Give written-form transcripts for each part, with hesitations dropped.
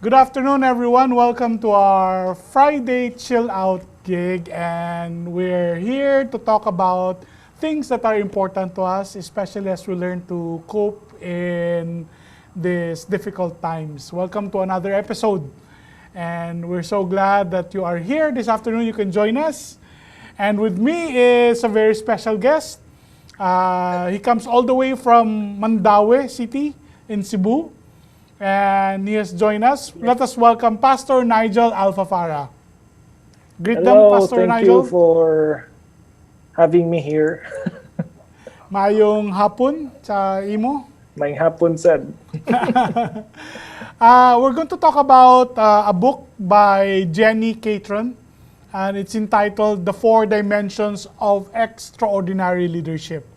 Good afternoon, everyone. Welcome to our Friday Chill Out gig. And we're here to talk about things that are important to us, especially as we learn to cope in these difficult times. Welcome to another episode. And we're so glad that you are here this afternoon. You can join us. And with me is a very special guest. He comes all the way from Mandaue City in Cebu. And he has joined us. Let us welcome Pastor Nigel Alfafara. Greet them, Hello, Pastor thank Nigel. you for having me here. Mayong hapon sa imo. May hapon said. We're going to talk about a book by Jenny Catron. And it's entitled The Four Dimensions of Extraordinary Leadership.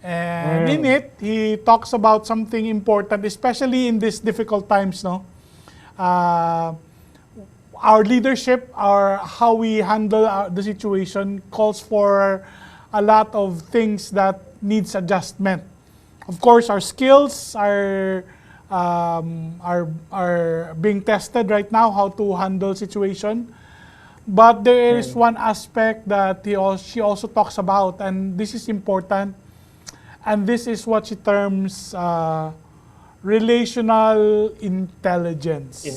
And in it, he talks about something important, especially in these difficult times, no? Our leadership, how we handle the situation calls for a lot of things that needs adjustment. Of course, our skills are being tested right now, how to handle situation. But there is one aspect that she also talks about, and this is important. And this is what she terms relational intelligence.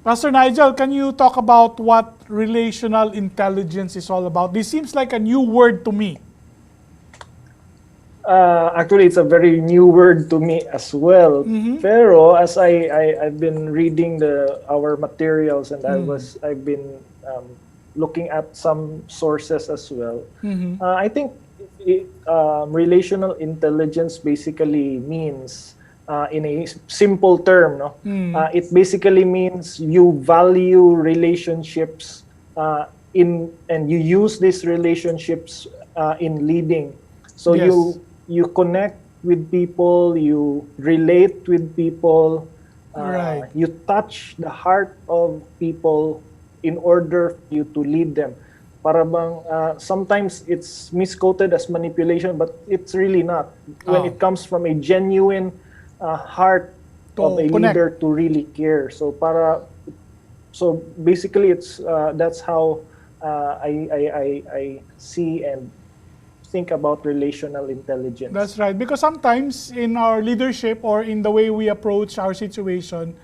Pastor Nigel, can you talk about what relational intelligence is all about? This seems like a new word to me. Actually, it's a very new word to me as well. Pero as I've been reading our materials and I've been looking at some sources as well. I think relational intelligence basically means, in a simple term, no? It basically means you value relationships and you use these relationships in leading. So Yes. you connect with people, you relate with people, Right. you touch the heart of people in order for you to lead them. Para bang, sometimes it's misquoted as manipulation, but it's really not. When it comes from a genuine heart of a connect. leader to really care. So basically, it's that's how I see and think about relational intelligence. That's right. Because sometimes in our leadership or in the way we approach our situation,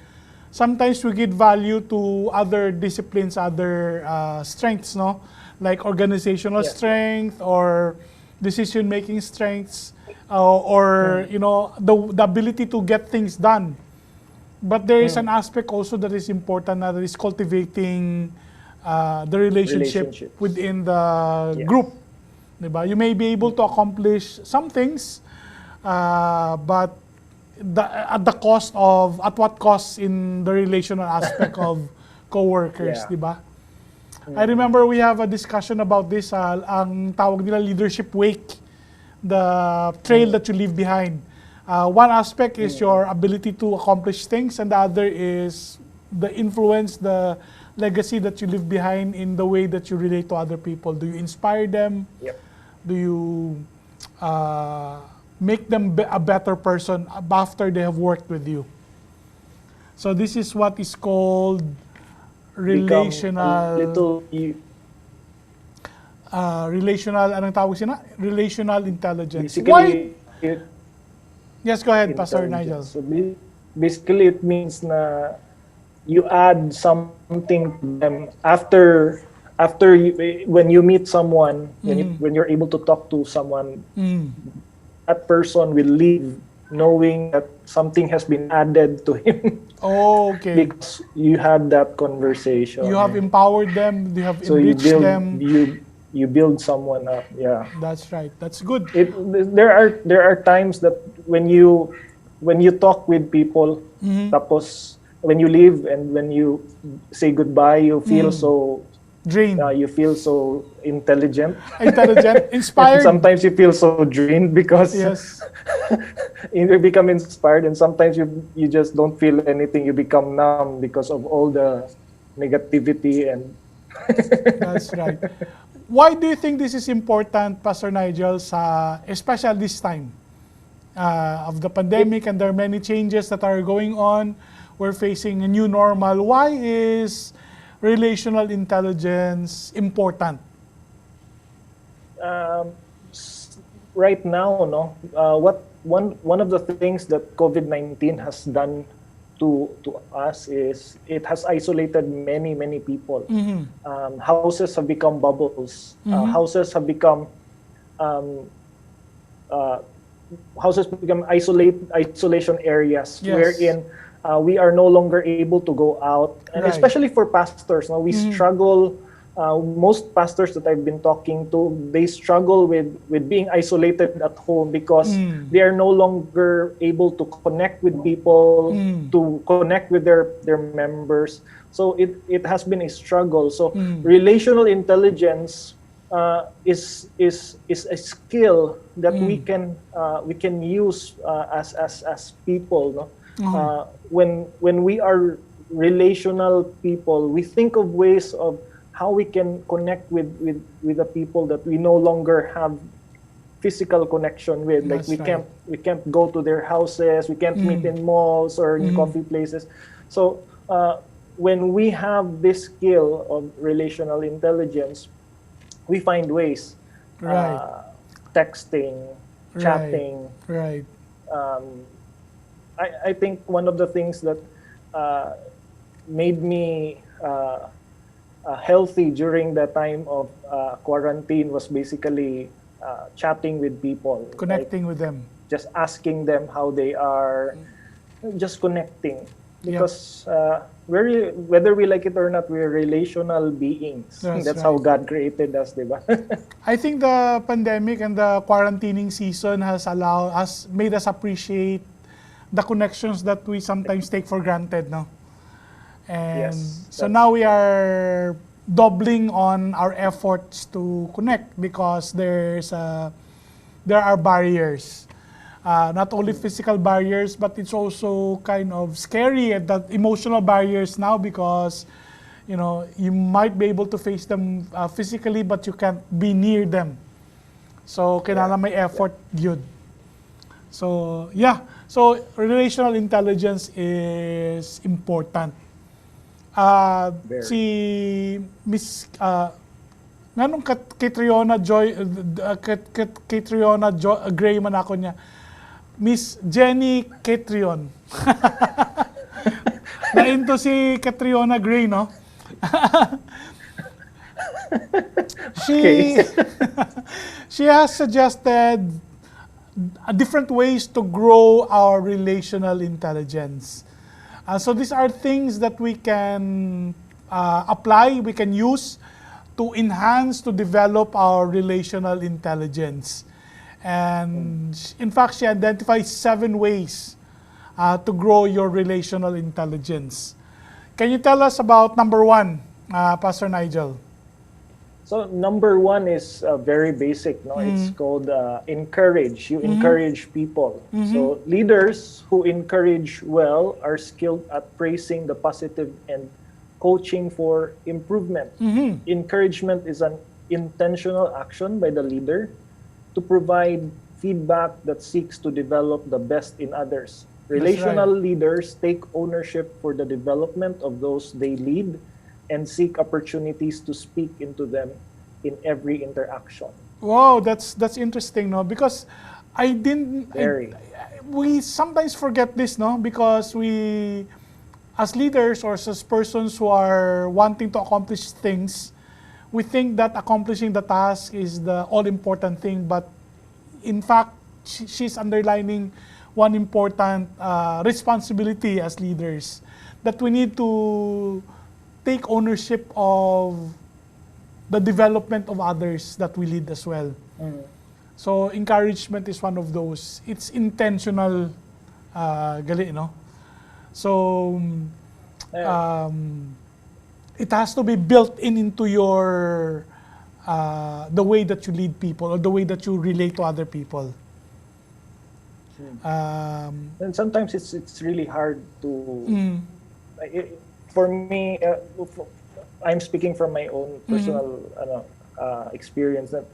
sometimes we give value to other disciplines, other strengths, no? Like organizational strength or decision-making strengths, or the ability to get things done. But there is an aspect also that is important, that is cultivating the relationship Relationships. within the group. Diba? You may be able to accomplish some things, but at what cost in the relational aspect of co-workers, diba? I remember we have a discussion about this, ang tawag nila leadership wake, the trail that you leave behind. One aspect is your ability to accomplish things, and the other is the influence, the legacy that you leave behind in the way that you relate to other people. Do you inspire them? Do you make them a better person after they have worked with you? So this is what is called relational relational intelligence. Basically, Yes, go ahead, Pastor Nigel. So basically, it means na you add something to them after when you meet someone, when you're able to talk to someone, that person will leave knowing that something has been added to him. Oh, okay. Because you had that conversation. You have empowered them, you have So you enriched build them. you build someone up. Yeah. That's right. That's good. There are times that when you talk with people, tapos when you leave and when you say goodbye, you feel so Drained. you feel so intelligent. Inspired. And sometimes you feel so drained because you become inspired, and sometimes you just don't feel anything. You become numb because of all the negativity and. That's right. Why do you think this is important, Pastor Nigel, especially this time of the pandemic, and there are many changes that are going on? we're facing a new normal. Why is relational intelligence important? Right now, no, what one of the things that COVID-19 has done to us is it has isolated many people. Houses have become bubbles. Houses have become um, uh, houses become isolation areas Yes. wherein we are no longer able to go out, and Right. especially for pastors, no, we struggle. Most pastors that I've been talking to, they struggle with being isolated at home because they are no longer able to connect with people, to connect with their members. So it has been a struggle. So relational intelligence is a skill that we can use as people, no? When we are relational people, we think of ways of how we can connect with the people that we no longer have physical connection with. Like That's right. we can't go to their houses, we can't meet in malls or in coffee places. So when we have this skill of relational intelligence, we find ways, Right. texting, Right. chatting. Right. um, I think one of the things that uh, made me healthy during the time of quarantine was basically chatting with people, like Connecting with them. just asking them how they are, just connecting. Yep. Because whether we like it or not, we're relational beings. That's That's how right. God created us, diba? I think the pandemic and the quarantining season has made us appreciate the connections that we sometimes take for granted, no? And Yes, so that's now we true. are doubling on our efforts to connect because there are barriers. Not only physical barriers, but it's also kind of scary at that emotional barriers now because you might be able to face them physically, but you can't be near them. So Yeah, kailangan may yeah. effort yun. So yeah, so relational intelligence is important. Si Very. Miss nganong Catriona Joy Catriona Gray man ako niya. Miss Jenny Catrion. Nainto si Catriona Gray, no? Okay. She she has suggested different ways to grow our relational intelligence. So these are things that we can apply, we can use to enhance, to develop our relational intelligence. And in fact, she identifies 7 ways to grow your relational intelligence. Can you tell us about number 1, Pastor Nigel? So number one is very basic. No, it's called encourage. You encourage people. So leaders who encourage well are skilled at praising the positive and coaching for improvement. Encouragement is an intentional action by the leader to provide feedback that seeks to develop the best in others. That's right. Relational leaders take ownership for the development of those they lead and seek opportunities to speak into them in every interaction. Wow, that's interesting, no? Because I didn't I, Very. we sometimes forget this, no? Because we as leaders or as persons who are wanting to accomplish things, we think that accomplishing the task is the all important thing, but in fact, she's underlining one important responsibility as leaders, that we need to take ownership of the development of others that we lead as well. Mm. So encouragement is one of those. It's intentional, gali, no? So Yeah. it has to be built into your the way that you lead people or the way that you relate to other people. And sometimes it's really hard to Mm, like, for me. I'm speaking from my own personal experience that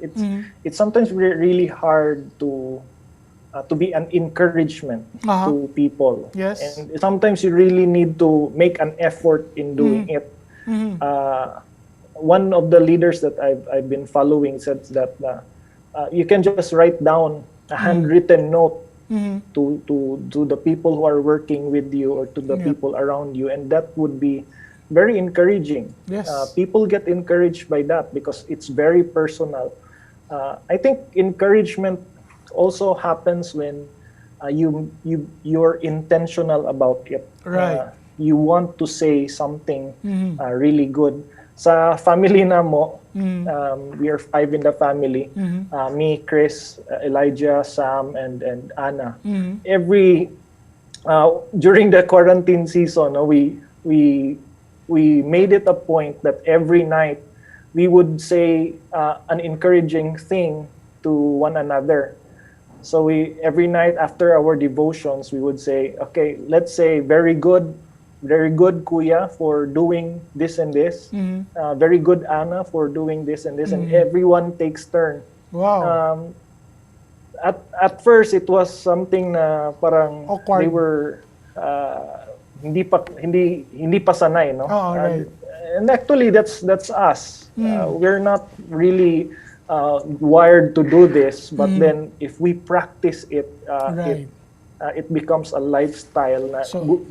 it's sometimes really hard to to be an encouragement to people. Yes. And sometimes you really need to make an effort in doing it. One of the leaders that I've been following said that you can just write down a handwritten note to the people who are working with you or to the people around you, and that would be very encouraging. Yes. People get encouraged by that because it's very personal. I think encouragement also happens when you're intentional about it. Right. You want to say something really good. Sa family na mo, we are 5 in the family. Me, Chris, Elijah, Sam, and Anna. Every during the quarantine season, we made it a point that every night we would say an encouraging thing to one another. So every night after our devotions, we would say, okay, let's say very good Kuya for doing this and this. Very good Anna for doing this and this, and everyone takes turn. Wow. At first it was something na parang Awkward. they were hindi pa sanay, no? Oh, right. And actually that's us. We're not really wired to do this, but then if we practice it, Right. it becomes a lifestyle na So-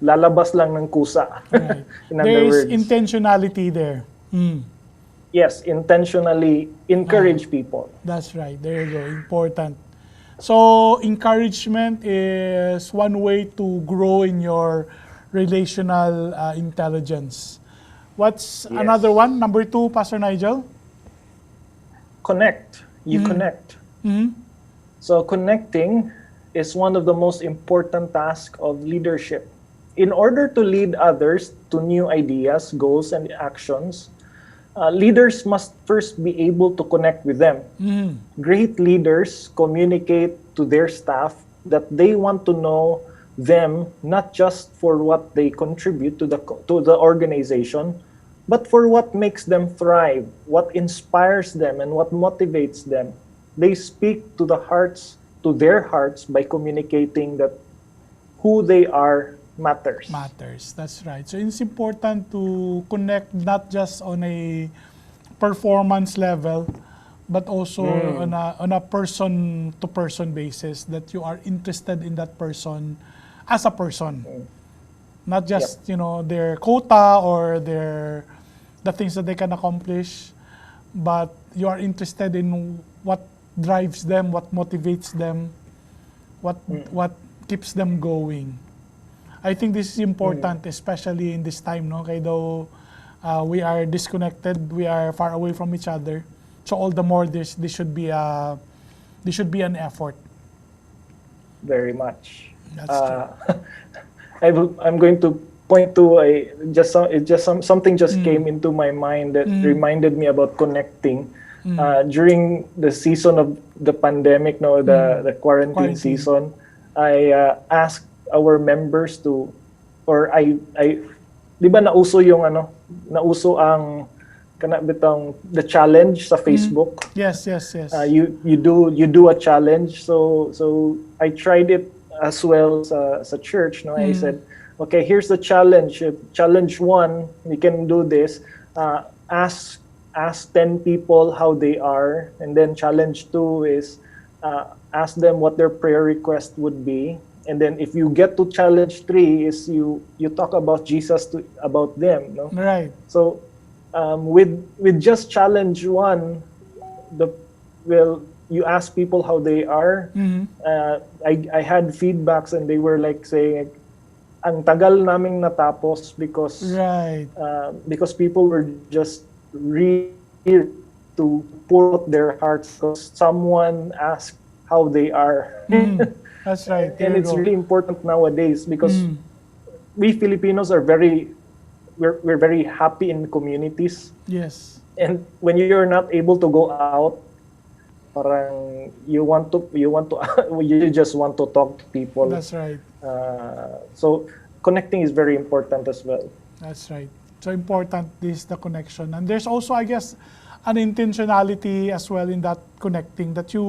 lalabas lang ng kusa. Right. In other There's words, intentionality there. yes, intentionally encourage people. That's right. There you go. Important. So, encouragement is one way to grow in your relational intelligence. What's Yes. another one? Number 2, Pastor Nigel? Connect. You connect. So connecting is one of the most important tasks of leadership. In order to lead others to new ideas, goals, and actions, leaders must first be able to connect with them. Great leaders communicate to their staff that they want to know them not just for what they contribute to the organization, but for what makes them thrive, what inspires them, and what motivates them. They speak to their hearts by communicating that who they are matters. Matters. That's right. So, it's important to connect not just on a performance level, but also on a person-to-person basis, that you are interested in that person as a person. Not just, their quota or the things that they can accomplish, but you are interested in what drives them, what motivates them, what keeps them going. I think this is important, especially in this time, no? Kaya though we are disconnected, we are far away from each other. So all the more this should be an effort. Very much. That's true. I'm going to point to something just came into my mind that reminded me about connecting. During the season of the pandemic, the quarantine season, I asked our members to, or di ba nauso ang the challenge sa Facebook. Yes. You do a challenge, so I tried it as well sa church. No, I said, okay, here's the challenge. Challenge 1, you can do this. Ask 10 people how they are, and then challenge 2 is ask them what their prayer request would be, and then if you get to challenge 3 is you talk about Jesus about them. No? Right. So with just challenge 1, you ask people how they are. I had feedbacks and they were like saying, ang tagal naming natapos because people were just really to pour out their hearts because someone asked how they are. That's right. And it's really important nowadays because we Filipinos are we're very happy in communities. Yes. And when you're not able to go out, parang you just want to talk to people. That's right. So connecting is very important as well. That's right. So important is the connection. And there's also, I guess, an intentionality as well in that connecting, that you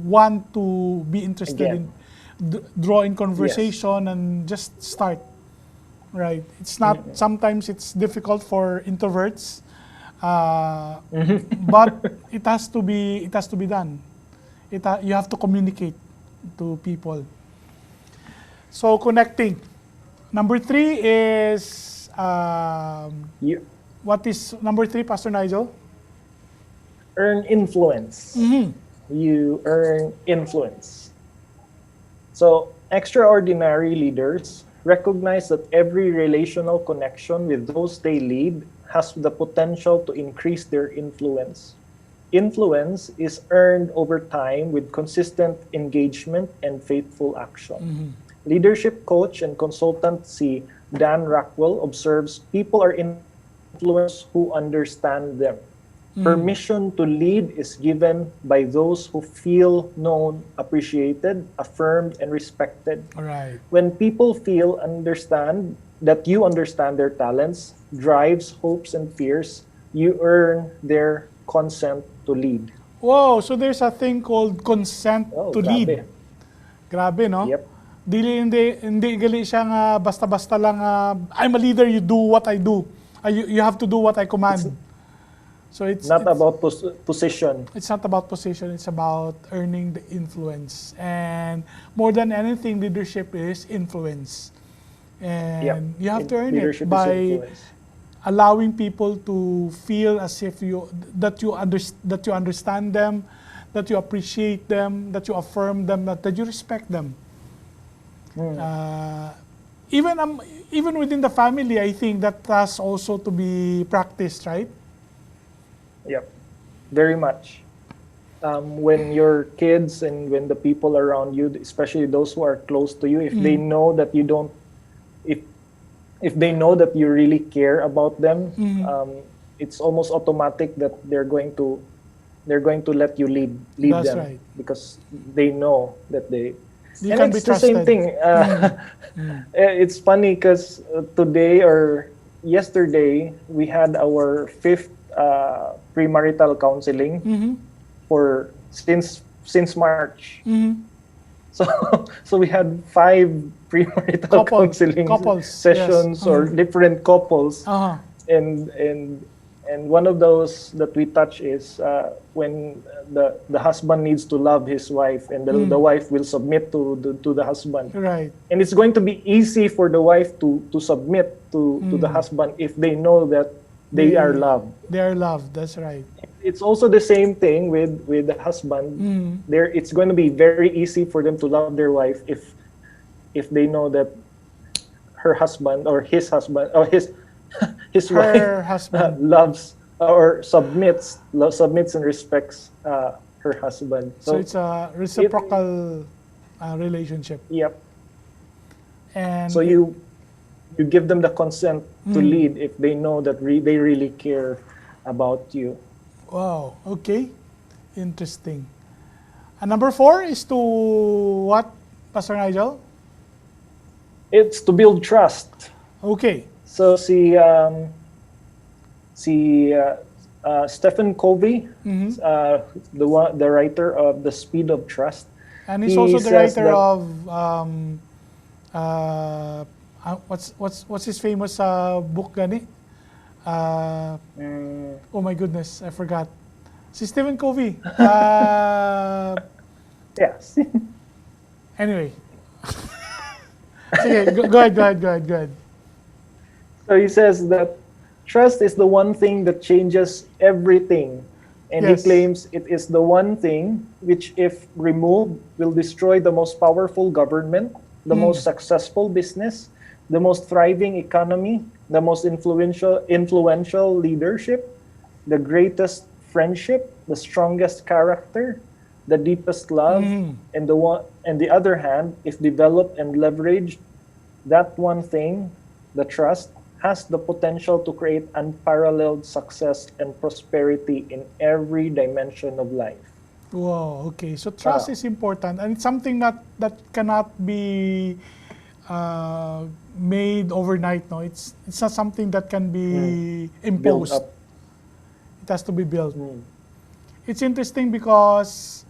want to be interested Again. in drawing Yes. conversation and just start. Right. It's not, sometimes it's difficult for introverts, but it has to be done. You have to communicate to people. So connecting. Number 3 is, You what is number 3, Pastor Nigel? earn influence. You earn influence. So extraordinary leaders recognize that every relational connection with those they lead has the potential to increase their influence. Influence is earned over time with consistent engagement and faithful action. Leadership coach and consultant Dan Rockwell observes people are influenced who understand them. Permission to lead is given by those who feel known, appreciated, affirmed, and respected. All right. When people that you understand their talents, drives, hopes, and fears, you earn their consent to lead. Whoa, so there's a thing called consent Oh, to lead. grabe. Grabe, no? Yep. Hindi gali siya nga basta-basta lang, I'm a leader, you do what I do. You have to do what I command. So it's Not about position. It's not about position, it's about earning the influence. And more than anything, leadership is influence. And Yep. you have to earn it Leadership is by influence. allowing people to feel as if that you understand them, that you appreciate them, that you affirm them, that you respect them. Even within the family, I think that has also to be practiced, right? Yep, very much. When your kids and when the people around you, especially those who are close to you, if they know that you don't, if they know that you really care about them, it's almost automatic that they're going to let you lead That's them, right. because they know that they. You And can be it's the same trusted. thing. It's funny because today or yesterday we had our 5th premarital counseling for since March. So we had 5 premarital counseling couples, sessions yes. or different couples, Uh-huh. and one of those that we touch is when the husband needs to love his wife, and the wife will submit to the husband. Right. And it's going to be easy for the wife to submit to the husband if they know that they are loved. They are loved, that's right. It's also the same thing with the husband. It's going to be very easy for them to love their wife if they know that her husband or his husband or his Her wife husband. loves or submits and respects her husband. So it's a reciprocal relationship. Yep. And So you give them the consent to lead if they know that they really care about you. wow, okay. Interesting. And number 4 is to what, Pastor Nigel? It's to build trust. Okay. So Stephen Covey, the writer of The Speed of Trust, And he's he also the says writer that- of what's his famous book gani? Oh my goodness, I forgot. Si Stephen Covey. yes. Anyway. Sige, go ahead. So he says that trust is the one thing that changes everything. And Yes. he claims it is the one thing which, if removed, will destroy the most powerful government, the most successful business, the most thriving economy, the most influential leadership, the greatest friendship, the strongest character, the deepest love, and the other hand, if developed and leveraged, that one thing, the trust, has the potential to create unparalleled success and prosperity in every dimension of life. Wow, okay. So trust is important, and it's something that cannot be made overnight. No, it's not something that can be Build imposed. up. It has to be built. Mm. It's interesting because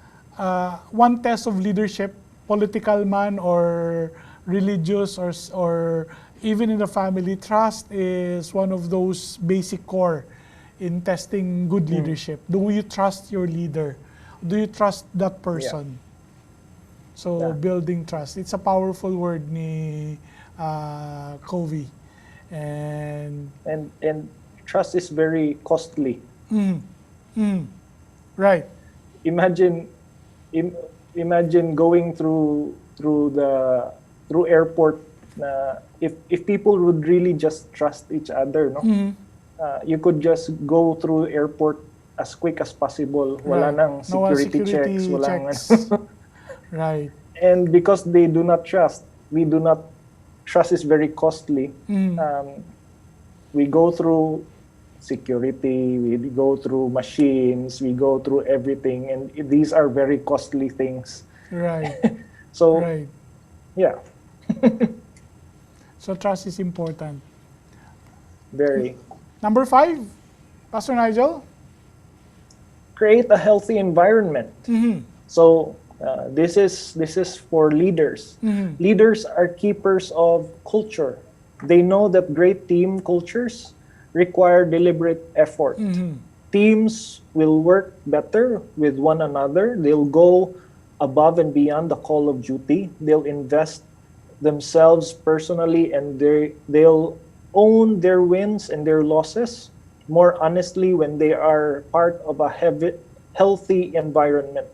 one test of leadership, political man or religious or even in the family, trust is one of those basic core in testing good leadership. Do you trust your leader? Do you trust that person? So building trust. It's a powerful word ni Covey. And trust is very costly. Right. Imagine imagine going through airport na if people would really just trust each other, no? You could just go through airport as quick as possible. Wala nang security checks, walang Right. And because they do not trust, trust is very costly. We go through security, we go through machines, we go through everything, and these are very costly things. Right. So, right. Yeah. So trust is important. Very. Number 5, Pastor Nigel? Create a healthy environment. So this is for leaders. Leaders are keepers of culture. They know that great team cultures require deliberate effort. Teams will work better with one another. They'll go above and beyond the call of duty. They'll invest themselves personally, and they'll own their wins and their losses more honestly when they are part of a healthy environment.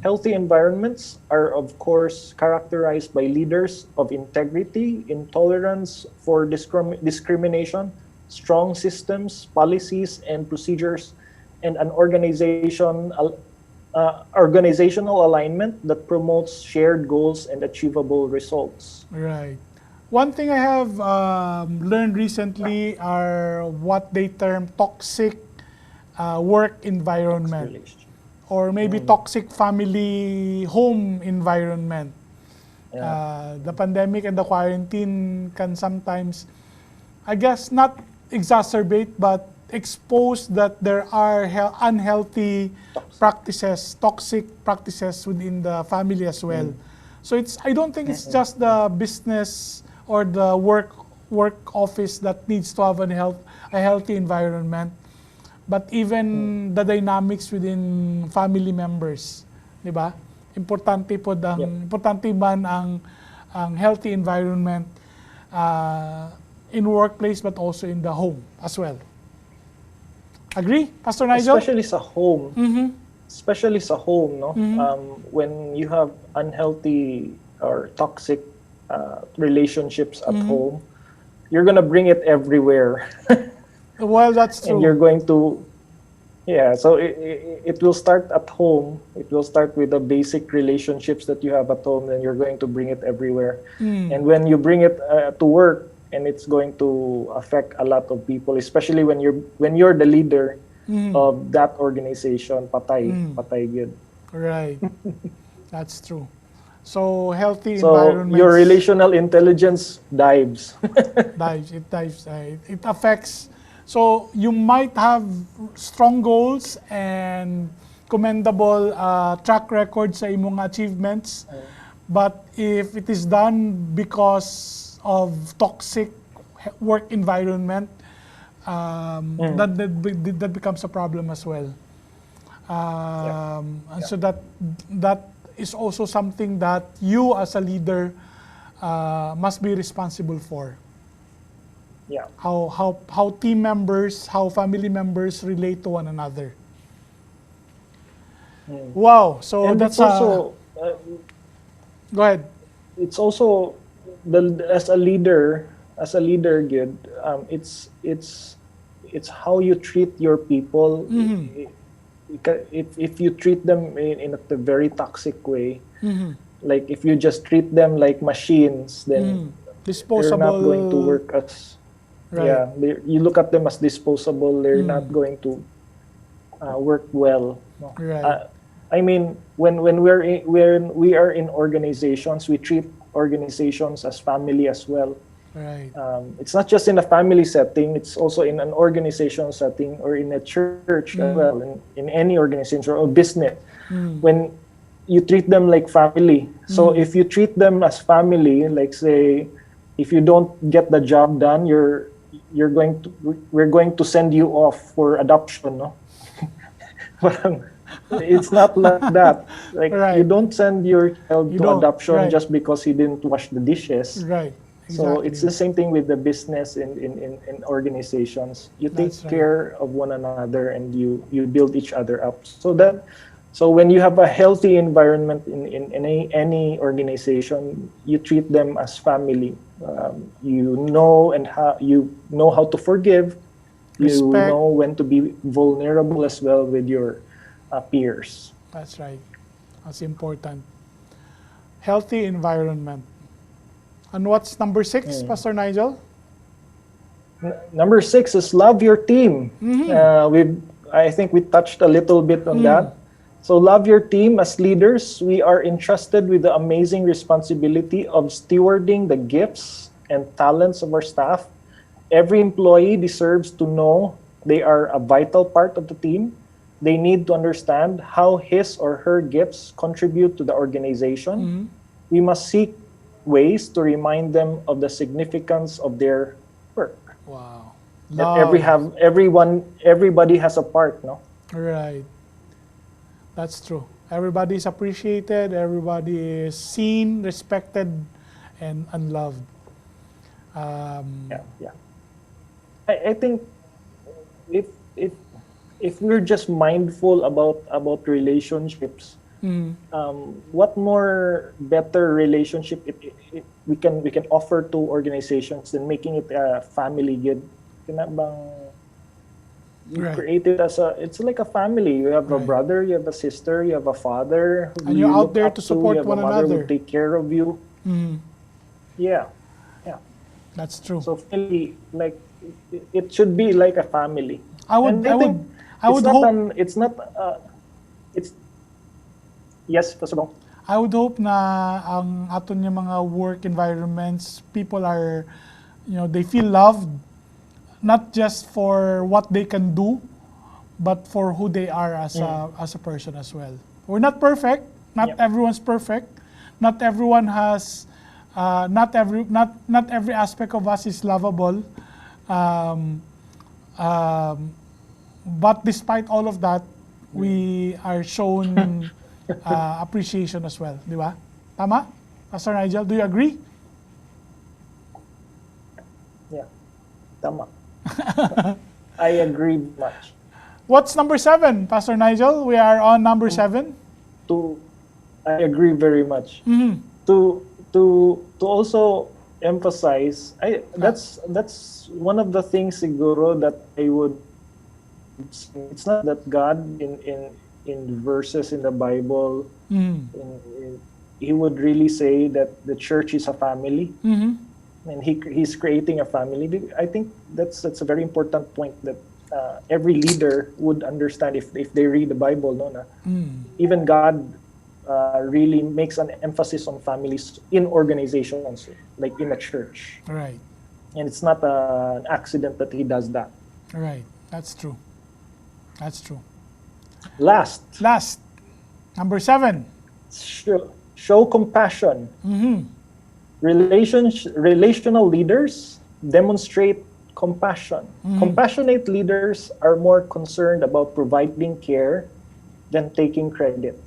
Healthy environments are, of course, characterized by leaders of integrity, intolerance for discrimination, strong systems, policies, and procedures, and an organizational alignment that promotes shared goals and achievable results. Right. One thing I have learned recently are what they term toxic work environment, or maybe toxic family home environment. The pandemic and the quarantine can sometimes, I guess, not exacerbate, but expose that there are unhealthy practices, toxic practices within the family as well. So I don't think it's just the business or the work office that needs to have a healthy environment, but even the dynamics within family members, di ba? Importante man ang healthy environment in workplace, but also in the home as well. Agree, Pastor Nigel? Especially sa home. Especially sa home, no? When you have unhealthy or toxic relationships at home, you're gonna bring it everywhere. Well, that's true. And you're going to, so it will start at home. It will start with the basic relationships that you have at home, and you're going to bring it everywhere. And when you bring it to work, and it's going to affect a lot of people, especially when you're the leader of that organization. Patay good. Right. That's true. So healthy So environments. your relational intelligence dives. It affects. So you might have strong goals and commendable track record sa imong achievements, but if it is done because of toxic work environment, that becomes a problem as well. And so that is also something that you as a leader must be responsible for. Yeah. How team members, how family members relate to one another. Wow. So And that's it's also go ahead. It's also as a leader, Gid, it's how you treat your people. If you treat them in a very toxic way, like if you just treat them like machines, then disposable. they're not going to work as. Right. Yeah, you look at them as disposable. They're not going to work well. Right. I mean, when we are in organizations, we treat organizations as family as well. Right. It's not just in a family setting, it's also in an organizational setting or in a church as well, in any organization or business. When you treat them like family. So if you treat them as family, like say, if you don't get the job done, we're going to send you off for adoption, no? Parang, it's not like that. Like you Right. don't send your child You to don't. adoption Right. just because he didn't wash the dishes. Right. So it's the Exactly. same thing with the business in organizations. You take That's right. care of one another and you build each other up. So when you have a healthy environment in any organization, you treat them as family. You know how to forgive. You Respect. know when to be vulnerable as well with your peers. That's right. That's important. Healthy environment. And what's number 6, Pastor Nigel? Number 6 is love your team. I think we touched a little bit on that. So love your team. As leaders, we are entrusted with the amazing responsibility of stewarding the gifts and talents of our staff. Every employee deserves to know they are a vital part of the team. They need to understand how his or her gifts contribute to the organization. We must seek ways to remind them of the significance of their work. Wow. That Love. everybody has a part, no? Right. That's true. Everybody is appreciated. Everybody is seen, respected, and loved. Yeah, yeah. I think if if if we're just mindful about relationships, what more better relationship we can offer to organizations than making it a family? Kina bang you Right. create it as it's like a family. You have a Right. brother, you have a sister, you have a father And who you're you out look there to up to, you support have a one mother who another. take care of you. Yeah, yeah. That's true. So family, like it should be like a family. I would, And I I think would, I would hope, it's yes, Pastor Bong. I would hope na ang aton yung mga work environments, people are, they feel loved, not just for what they can do, but for who they are as a person as well. We're not perfect. Not Yeah. everyone's perfect. Not everyone has. Not every aspect of us is lovable. Um, um, but despite all of that, we are shown appreciation as well, di ba? Tama, Pastor Nigel? Do you agree? Yeah. Tama. I agree much. What's number 7, Pastor Nigel? We are on number 7. To I agree very much. To also emphasize, that's one of the things siguro that I would. It's not that God in verses in the Bible, he would really say that the church is a family, and he's creating a family. I think that's a very important point that every leader would understand if they read the Bible. No, na even God really makes an emphasis on families in organizations, like in a church, Right, and it's not an accident that he does that. right. That's true. That's true. Last, Number 7. show compassion. Relational leaders demonstrate compassion. Compassionate leaders are more concerned about providing care than taking credit.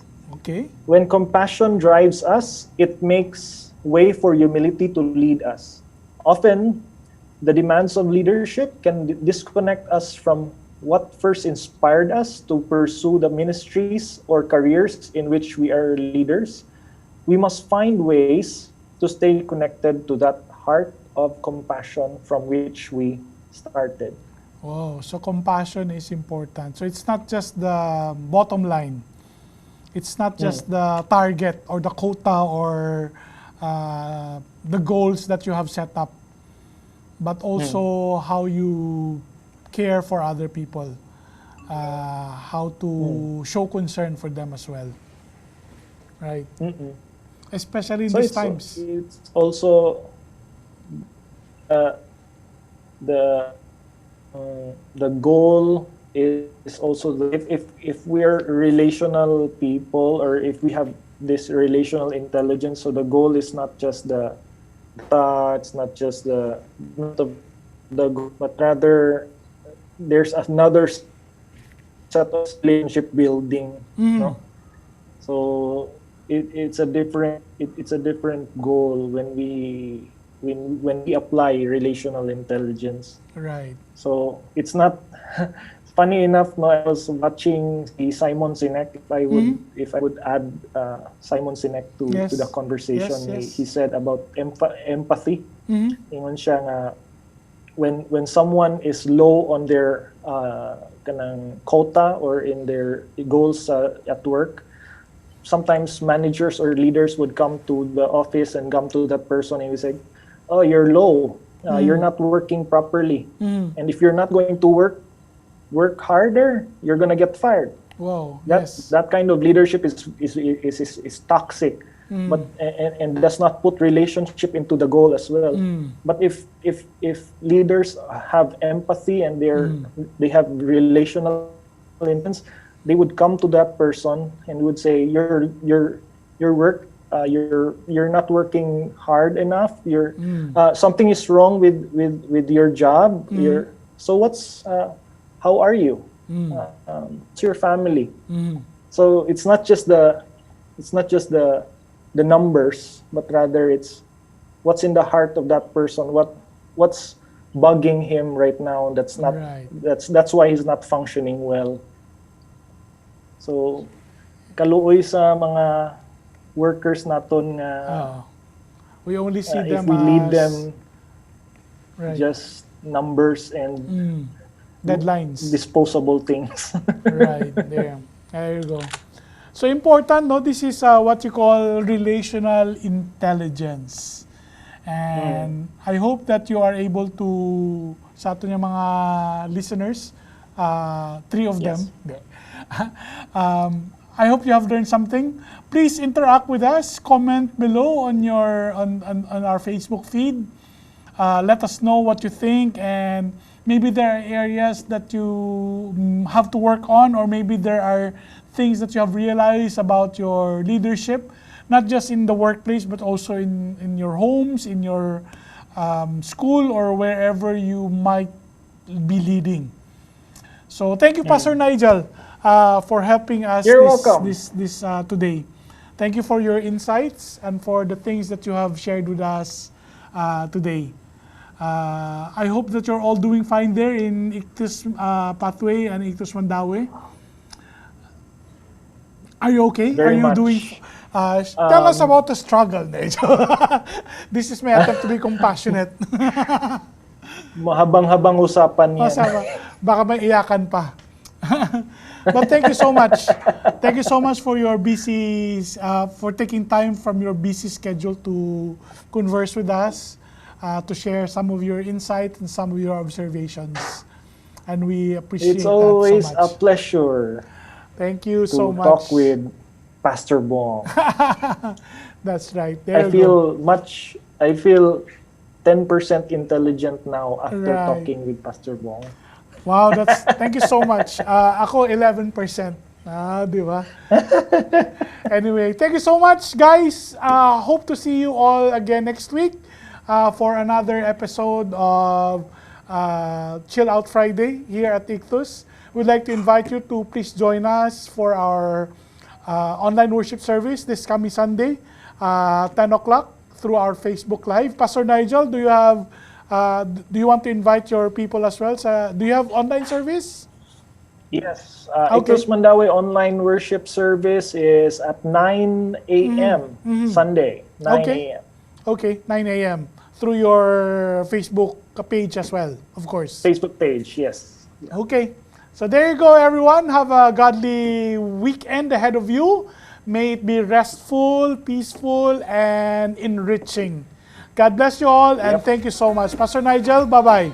Okay. When compassion drives us, it makes way for humility to lead us. Often, the demands of leadership can disconnect us from what first inspired us to pursue the ministries or careers in which we are leaders. We must find ways to stay connected to that heart of compassion from which we started. Oh, so compassion is important. So it's not just the bottom line. It's not just the target or the quota or the goals that you have set up, but also how you care for other people, how to show concern for them as well, right? Especially in So these times. it's also the the goal is also if we're relational people, or if we have this relational intelligence, so the goal is not just the it's not just the goal, but rather there's another set of relationship building, no? So it's a different goal when we apply relational intelligence. Right. So it's not funny enough. No, I was watching the Simon Sinek. If I would add Simon Sinek to Yes. the conversation, Yes. he said about empathy. Ingon siya nga, when someone is low on their kanang quota or in their goals at work, sometimes managers or leaders would come to the office and come to that person and would say, "Oh, you're low. You're not working properly. And if you're not going to work harder, you're gonna get fired." Wow. That kind of leadership is toxic, but and does not put relationship into the goal as well. But if leaders have empathy and they have relational intelligence, they would come to that person and would say, your work, you're not working hard enough. Something is wrong with your job. So how are you? It's your family. So it's not just the numbers, but rather it's what's in the heart of that person. What's bugging him right now? That's why he's not functioning well. So kaluoy sa mga workers naton nga we only see them if we lead as, them just numbers and deadlines, disposable things. Right there you go. So important, no? This is what you call relational intelligence, and I hope that you are able to, sa ato yung mga listeners, 3 of them. I hope you have learned something. Please interact with us. Comment below on our Facebook feed. Let us know what you think, and maybe there are areas that you have to work on, or maybe there are things that you have realized about your leadership, not just in the workplace, but also in your homes, in your school, or wherever you might be leading. So thank you, Pastor Nigel, for helping us this today. Thank you for your insights and for the things that you have shared with us today. I hope that you're all doing fine there in Ikthus pathway and Ikthus Mandaue. Are you okay? Very much. Doing? Tell us about the struggle, Nigel. This is my attempt to be compassionate. Mahabang-habang usapan yan. Baka may iyakan pa. But thank you so much. Thank you so much for your for taking time from your busy schedule to converse with us, to share some of your insights and some of your observations. And we appreciate it's that so always much. A pleasure. Thank you so much. To talk with Pastor Bong. That's right. I feel 10% intelligent now after talking with Pastor Bong. Wow, thank you so much. Ako 11%. Di ba? Anyway, thank you so much, guys. Hope to see you all again next week for another episode of Chill Out Friday here at Ikthus. We'd like to invite you to please join us for our online worship service this coming Sunday, 10 o'clock through our Facebook Live. Pastor Nigel, do you want to invite your people as well? Do you have online service? Yes. Ikthus Mandaue online worship service is at 9 a.m. Sunday. 9 a.m. Okay, 9 a.m. Through your Facebook page as well, of course. Facebook page, yes. Okay. So there you go, everyone. Have a godly weekend ahead of you. May it be restful, peaceful, and enriching. God bless you all, and thank you so much. Pastor Nigel, bye-bye.